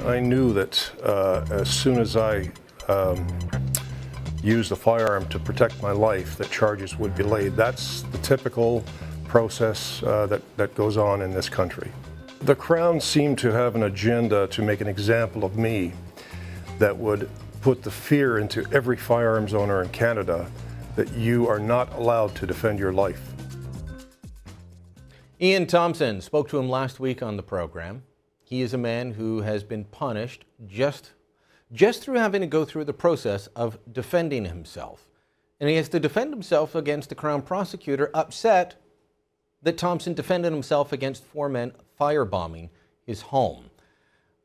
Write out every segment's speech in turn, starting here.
I knew that as soon as I used a firearm to protect my life, that charges would be laid. That's the typical process that goes on in this country. The Crown seemed to have an agenda to make an example of me that would put the fear into every firearms owner in Canada that you are not allowed to defend your life. Ian Thompson spoke to him last week on the program. He is a man who has been punished just through having to go through the process of defending himself. And he has to defend himself against the Crown prosecutor upset that Thompson defended himself against 4 men firebombing his home.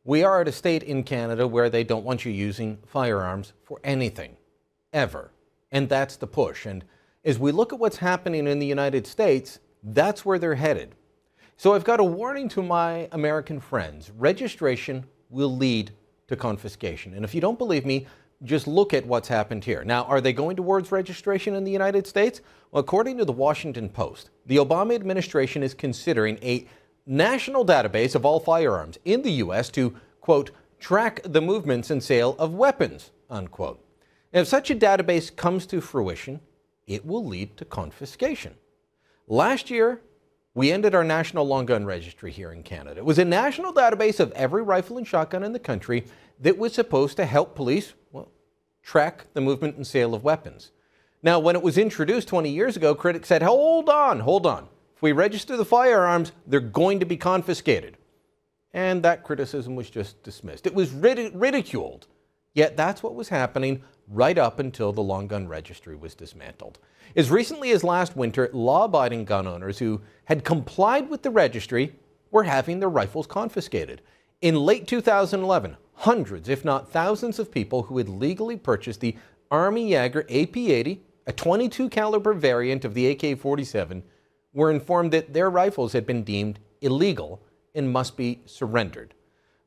We are at a state in Canada where they don't want you using firearms for anything, ever. And that's the push. And as we look at what's happening in the United States, that's where they're headed. So I've got a warning to my American friends. Registration will lead to confiscation. And if you don't believe me, just look at what's happened here. Now, are they going towards registration in the United States? Well, according to the Washington Post, the Obama administration is considering a national database of all firearms in the U.S. to, quote, track the movements and sale of weapons, unquote. And if such a database comes to fruition, it will lead to confiscation. Last year, we ended our national long gun registry here in Canada. It was a national database of every rifle and shotgun in the country that was supposed to help police, well, track the movement and sale of weapons. Now, when it was introduced 20 years ago, critics said, hold on. If we register the firearms, they're going to be confiscated. And that criticism was just dismissed. It was ridiculed. Yet that's what was happening right up until the long gun registry was dismantled. As recently as last winter, law-abiding gun owners who had complied with the registry were having their rifles confiscated. In late 2011, hundreds, if not thousands of people who had legally purchased the Army Jaeger AP-80, a .22 caliber variant of the AK-47, were informed that their rifles had been deemed illegal and must be surrendered.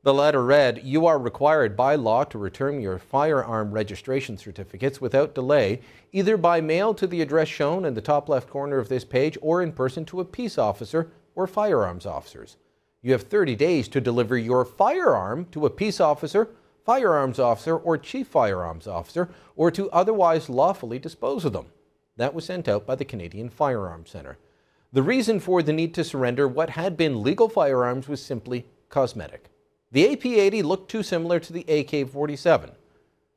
The letter read, "You are required by law to return your firearm registration certificates without delay, either by mail to the address shown in the top left corner of this page or in person to a peace officer or firearms officers. You have 30 days to deliver your firearm to a peace officer, firearms officer, or chief firearms officer, or to otherwise lawfully dispose of them." That was sent out by the Canadian Firearms Centre. The reason for the need to surrender what had been legal firearms was simply cosmetic. The AP-80 looked too similar to the AK-47.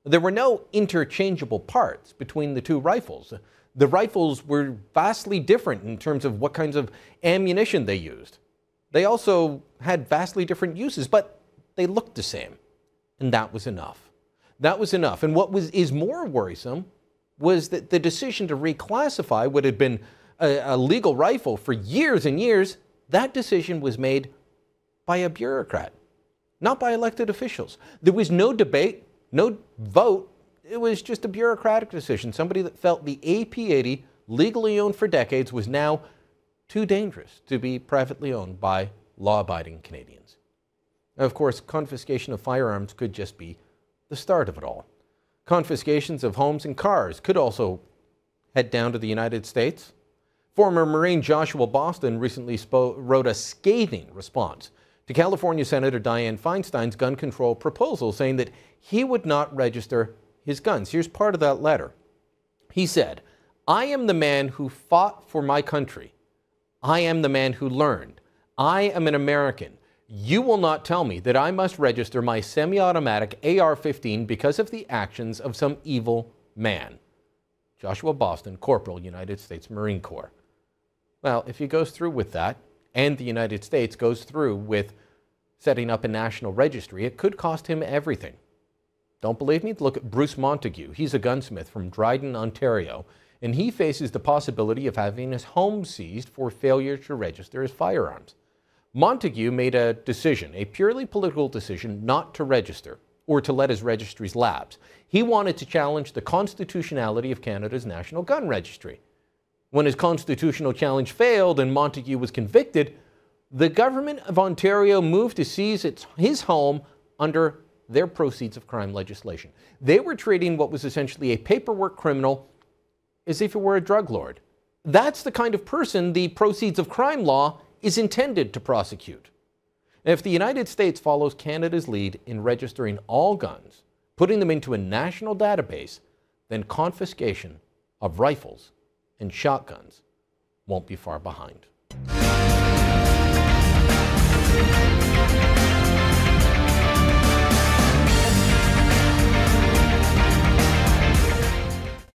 There were no interchangeable parts between the two rifles. The rifles were vastly different in terms of what kinds of ammunition they used. They also had vastly different uses, but they looked the same. And that was enough. That was enough. And what is more worrisome was that the decision to reclassify what had been a legal rifle for years and years, that decision was made by a bureaucrat, not by elected officials. There was no debate, no vote. It was just a bureaucratic decision. Somebody that felt the AP-80, legally owned for decades, was now too dangerous to be privately owned by law-abiding Canadians. Now, of course, confiscation of firearms could just be the start of it all. Confiscations of homes and cars could also head down to the United States. Former Marine Joshua Boston recently wrote a scathing response to California Senator Dianne Feinstein's gun control proposal, saying that he would not register his guns. Here's part of that letter. He said, "I am the man who fought for my country. I am the man who learned. I am an American. You will not tell me that I must register my semi-automatic AR-15 because of the actions of some evil man." Joshua Boston, Corporal, United States Marine Corps. Well, if he goes through with that, and the United States goes through with setting up a national registry, it could cost him everything. Don't believe me? Look at Bruce Montague. He's a gunsmith from Dryden, Ontario, and he faces the possibility of having his home seized for failure to register his firearms. Montague made a decision, a purely political decision, not to register or to let his registries lapse. He wanted to challenge the constitutionality of Canada's National Gun Registry. When his constitutional challenge failed and Montague was convicted, the government of Ontario moved to seize his home under their proceeds of crime legislation. They were treating what was essentially a paperwork criminal as if it were a drug lord. That's the kind of person the proceeds of crime law is intended to prosecute. If the United States follows Canada's lead in registering all guns, putting them into a national database, then confiscation of rifles and shotguns won't be far behind.